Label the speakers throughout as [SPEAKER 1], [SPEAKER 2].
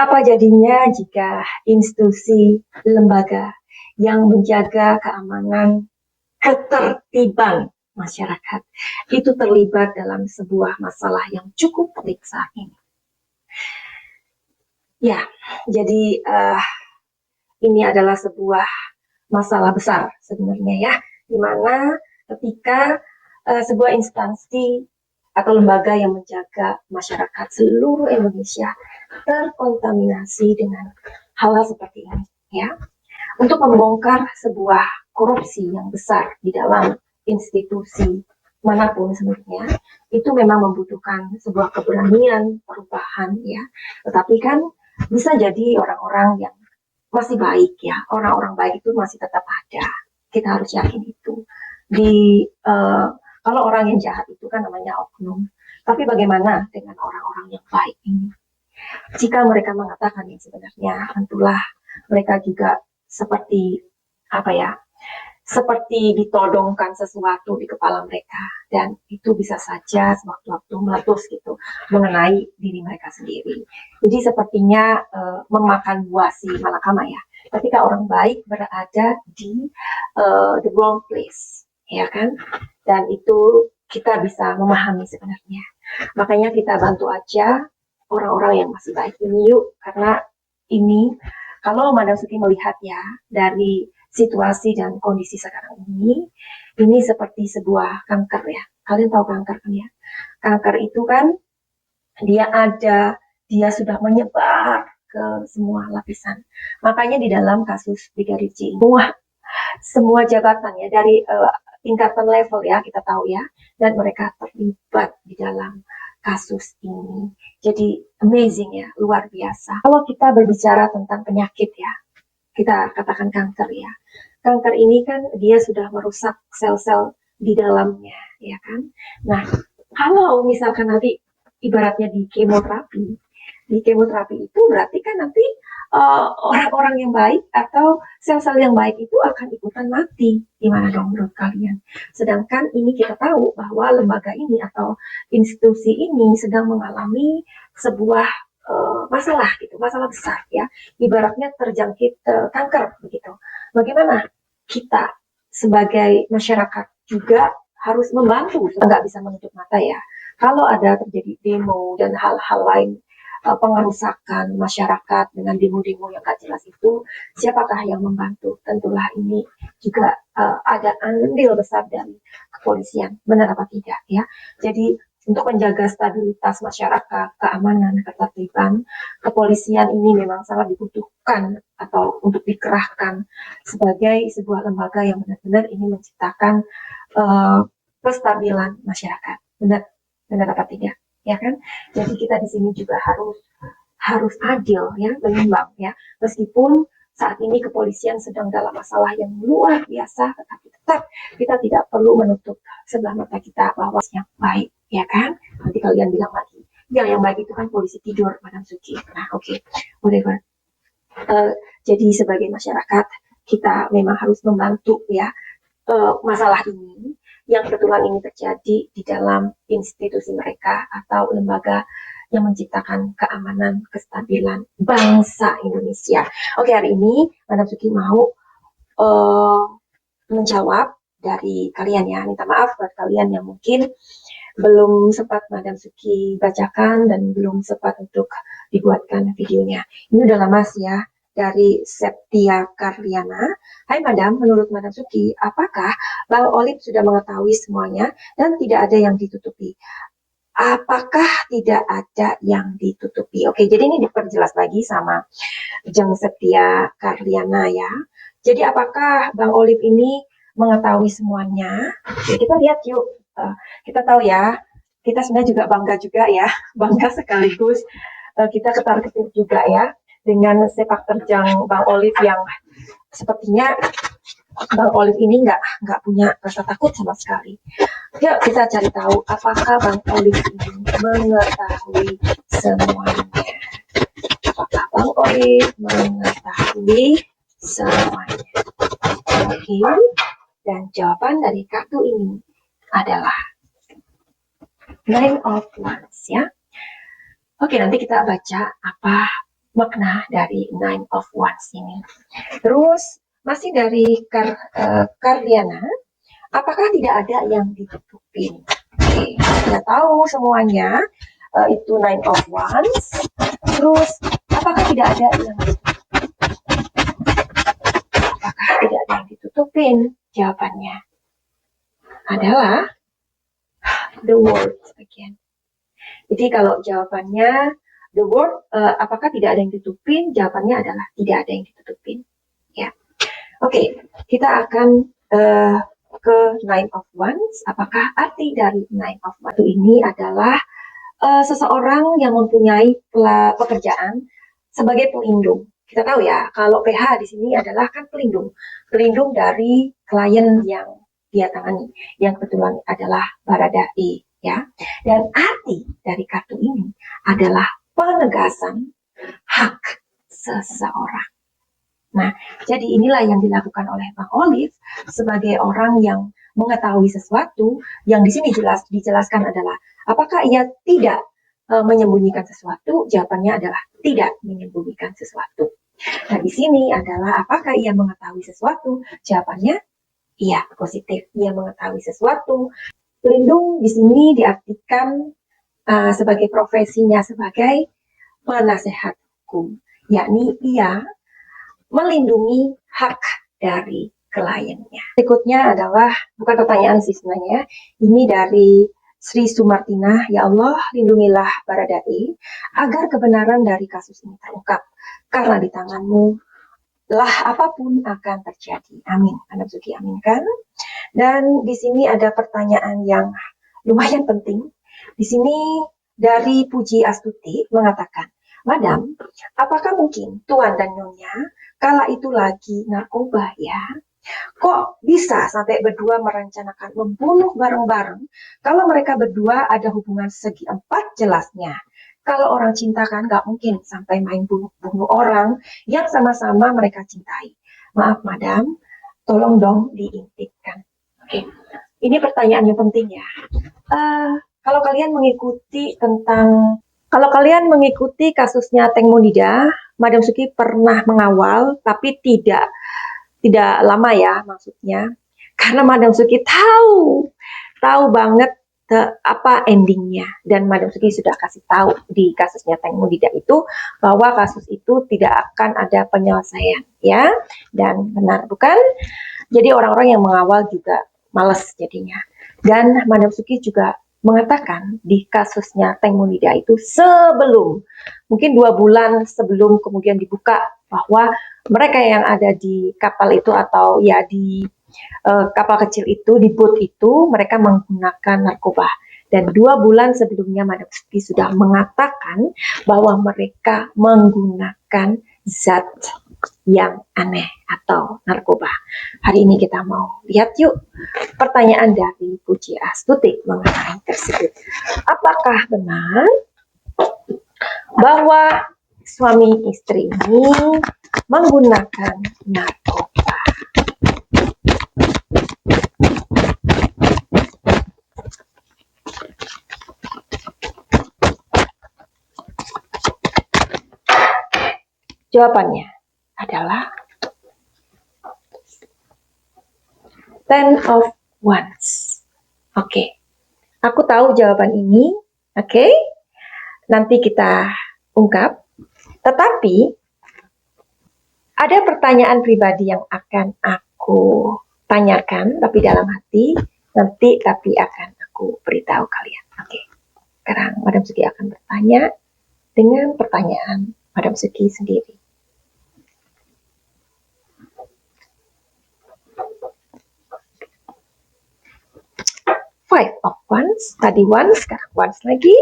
[SPEAKER 1] Apa jadinya jika institusi lembaga yang menjaga keamanan ketertiban masyarakat itu terlibat dalam sebuah masalah yang cukup pelik saat ini? Ya, jadi ini adalah sebuah masalah besar sebenarnya ya, di mana ketika sebuah instansi atau lembaga yang menjaga masyarakat seluruh Indonesia terkontaminasi dengan hal-hal seperti ini ya. Untuk membongkar sebuah korupsi yang besar di dalam institusi manapun sebenarnya, itu memang membutuhkan sebuah keberanian perubahan ya. Tetapi kan bisa jadi orang-orang yang masih baik ya, orang-orang baik itu masih tetap ada. Kita harus yakin itu. Kalau orang yang jahat itu kan namanya oknum. Tapi bagaimana dengan orang-orang yang baik ini? Jika mereka mengatakan yang sebenarnya, tentulah mereka juga seperti seperti ditodongkan sesuatu di kepala mereka, dan itu bisa saja sewaktu-waktu meletus gitu mengenai diri mereka sendiri. Jadi sepertinya memakan buah si malakama ya, ketika orang baik berada di the wrong place, ya kan? Dan itu kita bisa memahami sebenarnya. Makanya kita bantu aja orang-orang yang masih baik ini yuk, karena ini kalau Madam Suki melihat ya dari situasi dan kondisi sekarang ini seperti sebuah kanker ya. Kalian tahu kanker kan ya? Kanker itu kan dia sudah menyebar ke semua lapisan. Makanya di dalam kasus Brigadir J ini, semua jabatan ya dari tingkatan level ya kita tahu ya, dan mereka terlibat di dalam kasus ini. Jadi amazing ya, luar biasa. Kalau kita berbicara tentang penyakit ya, kita katakan kanker ya. Kanker ini kan dia sudah merusak sel-sel di dalamnya, ya kan? Nah, kalau misalkan nanti ibaratnya di kemoterapi itu berarti kan nanti orang-orang yang baik atau sel-sel yang baik itu akan ikutan mati. Gimana dong menurut kalian? Sedangkan ini kita tahu bahwa lembaga ini atau institusi ini sedang mengalami sebuah masalah gitu, masalah besar ya, ibaratnya terjangkit kanker begitu. Bagaimana kita sebagai masyarakat juga harus membantu, nggak bisa menutup mata ya. Kalau ada terjadi demo dan hal-hal lain pengerusakan masyarakat dengan demo-demo yang gak jelas itu, siapakah yang membantu? Tentulah ini juga ada andil besar dari kepolisian, benar apa tidak ya? Jadi untuk menjaga stabilitas masyarakat, keamanan, ketertiban, kepolisian ini memang sangat dibutuhkan atau untuk dikerahkan sebagai sebuah lembaga yang benar-benar ini menciptakan kestabilan masyarakat. Benar apa tidak? Ya kan? Jadi kita di sini juga harus adil ya, berimbang ya. Meskipun saat ini kepolisian sedang dalam masalah yang luar biasa, tetapi tetap kita tidak perlu menutup sebelah mata kita bahwa yang baik, ya kan? Nanti kalian bilang lagi, yang baik itu kan polisi tidur, Madam Suki. Nah, oke, whatever. Jadi sebagai masyarakat kita memang harus membantu ya masalah ini yang kebetulan ini terjadi di dalam institusi mereka atau lembaga yang menciptakan keamanan, kestabilan bangsa Indonesia. Oke, hari ini Madam Suki mau menjawab dari kalian ya. Minta maaf buat kalian yang mungkin belum sempat Madam Suki bacakan dan belum sempat untuk dibuatkan videonya. Ini udah lama sih ya, dari Septia Karliana. Hai Madam, menurut Madam Suki, apakah Bang Olip sudah mengetahui semuanya dan tidak ada yang ditutupi? Apakah tidak ada yang ditutupi? Oke, jadi ini diperjelas lagi sama Jeng Septia Karliana ya. Jadi apakah Bang Olip ini mengetahui semuanya? Oke, kita lihat yuk. Kita tahu ya, kita sebenarnya juga bangga juga ya, bangga sekaligus kita ketar-ketir juga ya dengan sepak terjang Bang Olip yang sepertinya Bang Olip ini nggak punya rasa takut sama sekali. Yuk kita cari tahu apakah Bang Olip ini mengetahui semuanya. Apakah Bang Olip mengetahui semuanya? Oke, dan jawaban dari kartu ini adalah Nine of Wands ya. Oke, nanti kita baca apa makna dari Nine of Wands ini. Terus masih dari Kardiana, apakah tidak ada yang ditutupin? Oke, kita tahu semuanya itu Nine of Wands. Terus apakah tidak ada yang ditutupin? Jawabannya adalah the World again. Jadi kalau jawabannya the World, apakah tidak ada yang ditutupin? Jawabannya adalah tidak ada yang ditutupin. Ya, oke, kita akan ke Nine of Wands. Apakah arti dari Nine of Wands ini adalah seseorang yang mempunyai pekerjaan sebagai pelindung. Kita tahu ya, kalau PH di sini adalah kan pelindung dari klien yang dia tangani, yang kebetulan adalah Baradae, ya. Dan arti dari kartu ini adalah penegasan hak seseorang. Nah, jadi inilah yang dilakukan oleh Bang Olive sebagai orang yang mengetahui sesuatu yang di sini dijelaskan adalah apakah ia tidak menyembunyikan sesuatu? Jawabannya adalah tidak menyembunyikan sesuatu. Nah, di sini adalah apakah ia mengetahui sesuatu? Jawabannya iya, positif. Ia mengetahui sesuatu. Pelindung di sini diartikan sebagai profesinya sebagai penasehat hukum, yakni ia melindungi hak dari kliennya. Berikutnya adalah, bukan pertanyaan sih sebenarnya, ini dari Sri Sumartina. Ya Allah, lindungilah Baradae agar kebenaran dari kasus ini terungkap, karena di tanganmu lah apapun akan terjadi. Amin. Anda Suki aminkan. Dan di sini ada pertanyaan yang lumayan penting. Di sini dari Puji Astuti mengatakan, Madam, apakah mungkin Tuan dan Nyonya kala itu lagi narkoba ya? Kok bisa sampai berdua merencanakan membunuh bareng-bareng kalau mereka berdua ada hubungan segi empat jelasnya? Kalau orang cinta kan nggak mungkin sampai main bunuh orang yang sama-sama mereka cintai. Maaf Madam, tolong dong diintipkan. Oke, ini pertanyaan yang penting ya. Kalau kalian mengikuti kasusnya Teng Monida, Madam Suki pernah mengawal, tapi tidak lama ya maksudnya, karena Madam Suki tahu banget apa endingnya, dan Madam Suki sudah kasih tahu di kasusnya Teng Monida itu bahwa kasus itu tidak akan ada penyelesaian, ya, dan benar bukan? Jadi orang-orang yang mengawal juga males jadinya. Dan Madam Suki juga mengatakan di kasusnya Teng Monida itu mungkin 2 bulan sebelum kemudian dibuka bahwa mereka yang ada di kapal itu atau ya di kapal kecil itu, di boat itu, mereka menggunakan narkoba. Dan 2 bulan sebelumnya Madam Suki sudah mengatakan bahwa mereka menggunakan zat yang aneh atau narkoba. Hari ini kita mau lihat yuk pertanyaan dari Puji Astuti mengenai tersebut. Apakah benar bahwa suami istri ini menggunakan narkoba? Jawabannya adalah Ten of Wands. Oke, aku tahu jawaban ini. Oke, nanti kita ungkap. Tetapi ada pertanyaan pribadi yang akan aku tanyakan, tapi dalam hati nanti, tapi akan aku beritahu kalian. Oke, sekarang Madam Suki akan bertanya dengan pertanyaan Madam Suki sendiri. Five of Wands, tadi Wands, sekarang Wands lagi.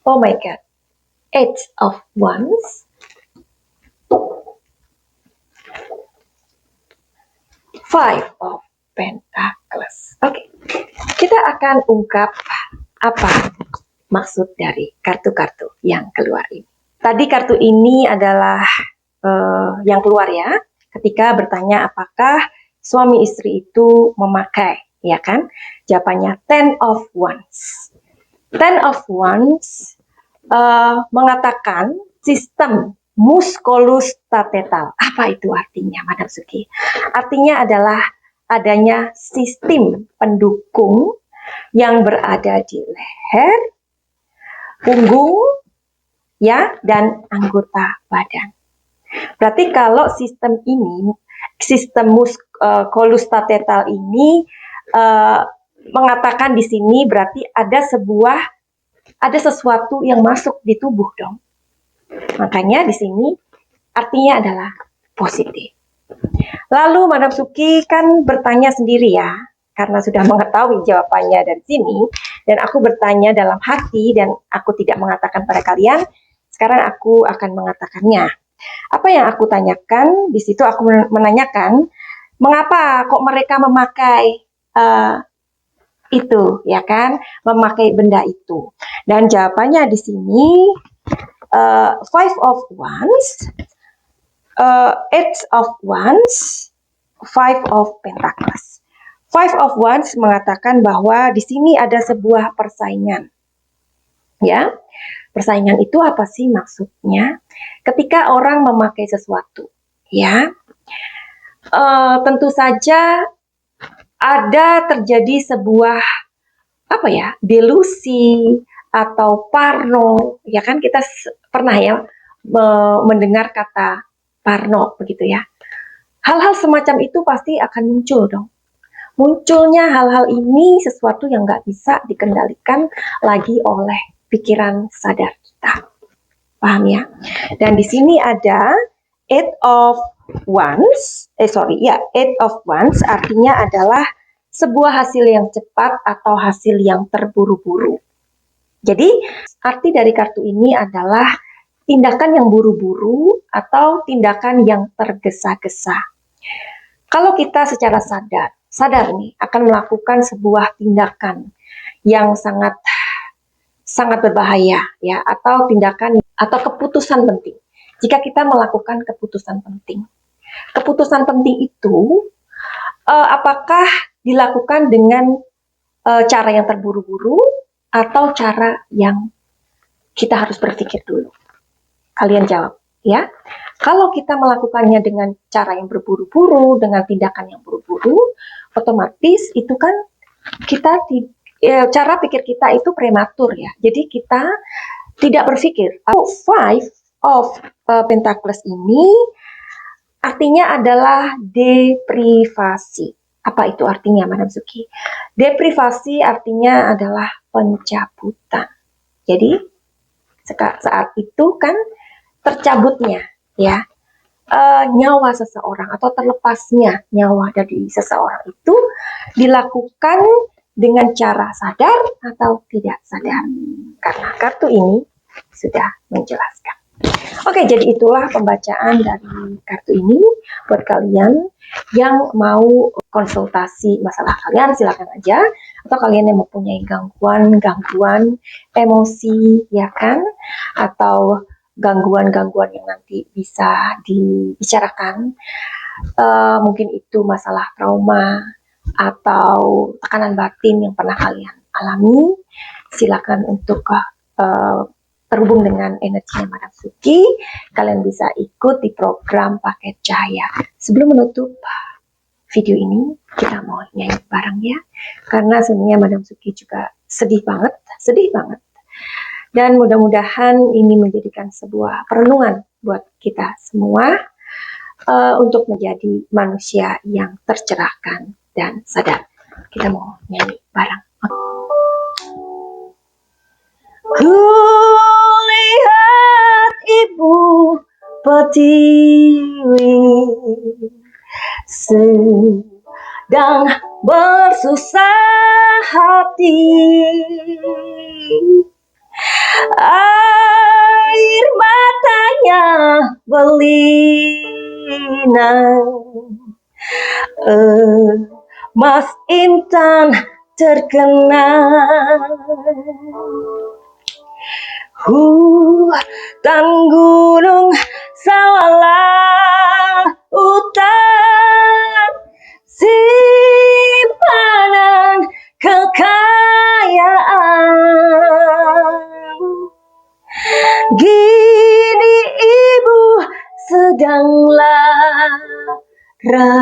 [SPEAKER 1] Oh my God, Eight of Wands, Five of Pentacles. Oke, kita akan ungkap apa maksud dari kartu-kartu yang keluar ini. Tadi kartu ini adalah yang keluar ya, ketika bertanya apakah suami istri itu memakai, ya kan? Jawabannya Ten of Wands. Ten of Wands mengatakan sistem muskolustatetal. Apa itu artinya, Madam Suki? Artinya adalah adanya sistem pendukung yang berada di leher, punggung, ya, dan anggota badan. Berarti kalau sistem ini, sistem muskolustatetal ini mengatakan di sini berarti ada sesuatu yang masuk di tubuh dong. Makanya di sini artinya adalah positif. Lalu Madam Suki kan bertanya sendiri ya, karena sudah mengetahui jawabannya dari sini, dan aku bertanya dalam hati dan aku tidak mengatakan pada kalian, sekarang aku akan mengatakannya. Apa yang aku tanyakan, di situ aku menanyakan, mengapa kok mereka memakai itu, ya kan, memakai benda itu. Dan jawabannya di sini, Five of Wands, Eight of Wands, Five of Pentacles. Five of Wands mengatakan bahwa di sini ada sebuah persaingan. Ya, persaingan itu apa sih maksudnya? Ketika orang memakai sesuatu, ya, tentu saja ada terjadi sebuah delusi atau parno, ya kan, kita pernah ya mendengar kata parno begitu ya. Hal-hal semacam itu pasti akan muncul dong. Munculnya hal-hal ini sesuatu yang nggak bisa dikendalikan lagi oleh pikiran sadar kita. Paham ya? Dan di sini ada Eight of Wands, Eight of Wands artinya adalah sebuah hasil yang cepat atau hasil yang terburu-buru. Jadi, arti dari kartu ini adalah tindakan yang buru-buru atau tindakan yang tergesa-gesa. Kalau kita secara sadar nih akan melakukan sebuah tindakan yang sangat berbahaya ya, atau tindakan atau keputusan penting. Jika kita melakukan keputusan penting itu apakah dilakukan dengan cara yang terburu-buru atau cara yang kita harus berpikir dulu? Kalian jawab ya. Kalau kita melakukannya dengan cara yang berburu-buru, dengan tindakan yang buru-buru, otomatis itu kan cara pikir kita itu prematur ya. Jadi kita tidak berpikir. Five of Pentacles ini artinya adalah deprivasi. Apa itu artinya, Madam Suki? Deprivasi artinya adalah pencabutan. Jadi saat itu kan tercabutnya ya nyawa seseorang atau terlepasnya nyawa dari seseorang itu dilakukan dengan cara sadar atau tidak sadar, karena kartu ini sudah menjelaskan. Oke, jadi itulah pembacaan dari kartu ini. Buat kalian yang mau konsultasi masalah kalian, silakan aja. Atau kalian yang mempunyai gangguan emosi, ya kan? Atau gangguan-gangguan yang nanti bisa dibicarakan. Mungkin itu masalah trauma atau tekanan batin yang pernah kalian alami. Silakan untuk terhubung dengan energinya Madam Suki. Kalian bisa ikut di program paket cahaya. Sebelum menutup video ini, kita mau nyanyi bareng ya, karena sebenarnya Madam Suki juga sedih banget. Dan mudah-mudahan ini menjadikan sebuah perenungan buat kita semua untuk menjadi manusia yang tercerahkan dan sadar. Kita mau nyanyi bareng. Kulihat Ibu Pertiwi sedang bersusah hati, air matanya berlinang, emas intan terkenang. Hutan, gunung, sawah, hutan, simpanan kekayaan. sedang lara,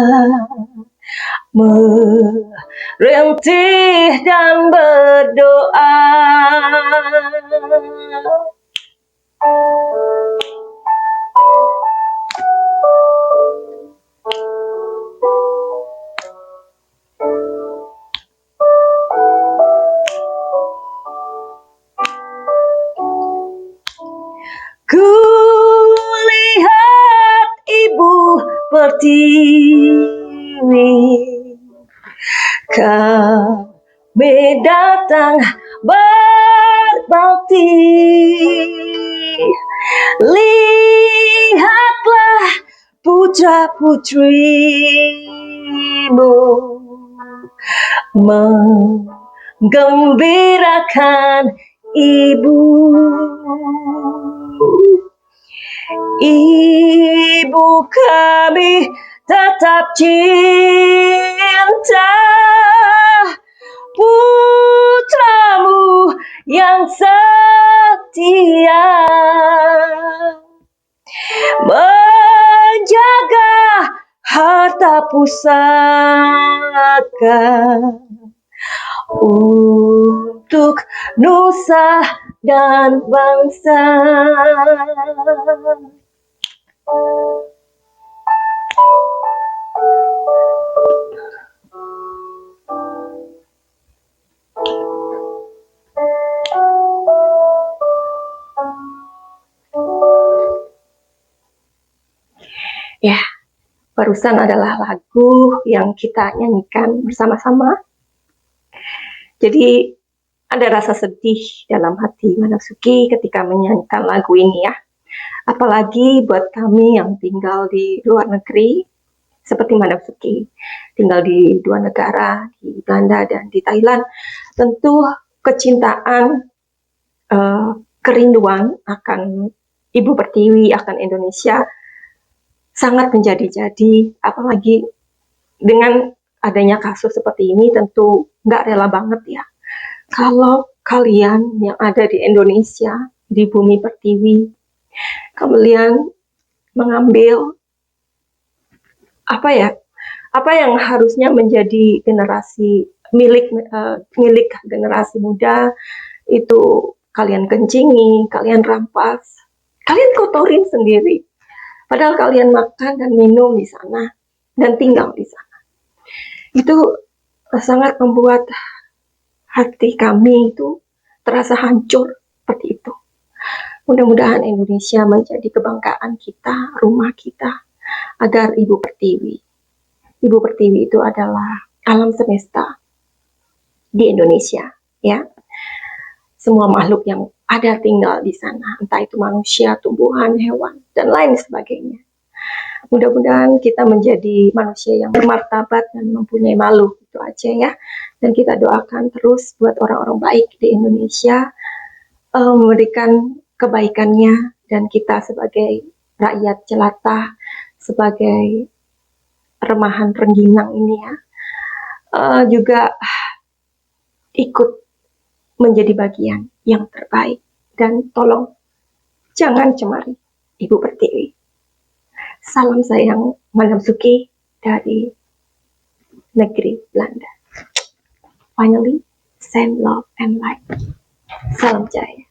[SPEAKER 1] merintih dan berdoa. Ku lihat Ibu Pertiwi, kami datang berbakti. Lihatlah putra putrimu menggembirakan Ibu. Ibu kami tetap cinta putramu yang setia, menjaga harta pusaka untuk nusa dan bangsa. Ya, barusan adalah lagu yang kita nyanyikan bersama-sama. Jadi ada rasa sedih dalam hati Manapsuki ketika menyanyikan lagu ini ya. Apalagi buat kami yang tinggal di luar negeri, seperti Manapsuki, tinggal di dua negara, di Belanda dan di Thailand. Tentu kecintaan, kerinduan akan Ibu Pertiwi, akan Indonesia sangat menjadi-jadi, apalagi dengan adanya kasus seperti ini tentu nggak rela banget ya. Kalau kalian yang ada di Indonesia, di bumi Pertiwi, kalian mengambil apa yang harusnya menjadi generasi milik generasi muda, itu kalian kencingi, kalian rampas, kalian kotorin sendiri. Padahal kalian makan dan minum di sana dan tinggal di sana. Itu sangat membuat hati kami itu terasa hancur seperti itu. Mudah-mudahan Indonesia menjadi kebanggaan kita, rumah kita, agar Ibu Pertiwi. Ibu Pertiwi itu adalah alam semesta di Indonesia, ya. Semua makhluk yang ada tinggal di sana, entah itu manusia, tumbuhan, hewan, dan lain sebagainya. Mudah-mudahan kita menjadi manusia yang bermartabat dan mempunyai malu, itu aja ya. Dan kita doakan terus buat orang-orang baik di Indonesia, memberikan kebaikannya, dan kita sebagai rakyat jelata, sebagai remahan rengginang ini ya, juga ikut menjadi bagian yang terbaik. Dan tolong jangan cemari Ibu Pertiwi. Salam sayang Manapsuki dari negeri Belanda. Finally, send love and light. Salam jaya.